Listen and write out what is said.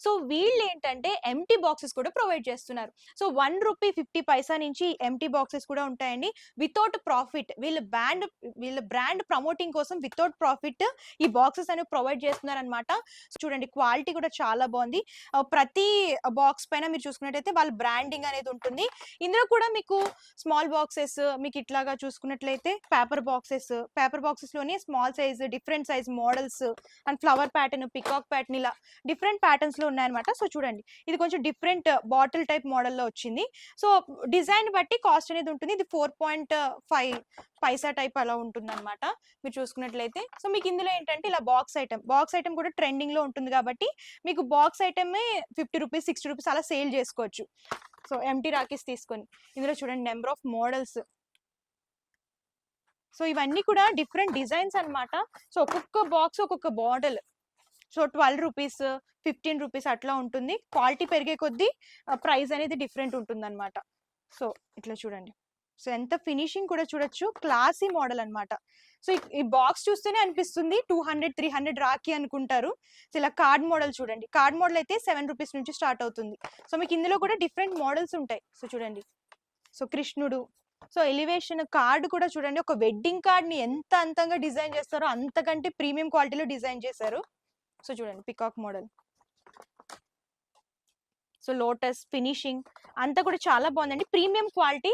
So వీళ్ళు ఏంటంటే empty boxes కూడా ప్రొవైడ్ చేస్తున్నారు. సో ₹1.50 నుంచి ఎంటీ బాక్సెస్ కూడా ఉంటాయండి. వితౌట్ ప్రాఫిట్ వీళ్ళ బ్రాండ్ ప్రమోటింగ్ కోసం వితౌట్ ప్రాఫిట్ ఈ బాక్సెస్ అనేవి ప్రొవైడ్ చేస్తున్నారనమాట. చూడండి క్వాలిటీ కూడా చాలా బాగుంది. ప్రతి బాక్స్ పైన మీరు చూసుకున్నట్టయితే వాళ్ళ బ్రాండింగ్ అనేది ఉంటుంది. ఇందులో కూడా మీకు స్మాల్ బాక్సెస్ మీకు ఇట్లాగా చూసుకున్నట్లయితే పేపర్ బాక్సెస్ లోనే small size, different size models and flower pattern, peacock pattern ఇలా డిఫరెంట్ ప్యాటర్న్స్ లో ఉన్నాయన్నమాట. సో చూడండి ఇది కొంచెం డిఫరెంట్ బాటిల్ టైప్ మోడల్ లో వచ్చింది. సో డిజైన్ బట్టి కాస్ట్ అనేది ఉంటుంది. ఇది 4.5 పైసా టైప్ అలా ఉంటుంది అనమాట మీరు చూసుకున్నట్లయితే. సో మీకు ఇందులో ఏంటంటే ఇలా బాక్స్ ఐటమ్ కూడా ట్రెండింగ్ లో ఉంటుంది కాబట్టి మీకు బాక్స్ ఐటమ్ ₹50, ₹60 అలా సేల్ చేసుకోవచ్చు. సో ఎంటీ రాకీస్ తీసుకొని ఇందులో చూడండి నెంబర్ ఆఫ్ మోడల్స్. సో ఇవన్నీ కూడా డిఫరెంట్ డిజైన్స్ అన్నమాట. సో ఒక్కొక్క బాక్స్ ఒక్కొక్క మోడల్. సో ₹12, ₹15 అట్లా ఉంటుంది. క్వాలిటీ పెరిగే కొద్దీ ప్రైస్ అనేది డిఫరెంట్ ఉంటుంది అనమాట. సో ఇట్లా చూడండి. సో ఎంత ఫినిషింగ్ కూడా చూడొచ్చు, క్లాసీ మోడల్ అన్నమాట. సో ఈ బాక్స్ చూస్తేనే అనిపిస్తుంది 200, 300 రాఖీ అనుకుంటారు. సో ఇలా కార్డ్ మోడల్ చూడండి. కార్డ్ మోడల్ అయితే ₹7 నుంచి స్టార్ట్ అవుతుంది. సో మీకు ఇందులో కూడా డిఫరెంట్ మోడల్స్ ఉంటాయి. సో చూడండి. సో కృష్ణుడు. సో ఎలివేషన్ కార్డ్ కూడా చూడండి. ఒక వెడ్డింగ్ కార్డ్ ని ఎంత అంతంగా డిజైన్ చేస్తారో అంతకంటే ప్రీమియం క్వాలిటీలో డిజైన్ చేశారు. సో చూడండి peacock model. So lotus finishing అంతా కూడా చాలా బాగుందండి. Premium quality.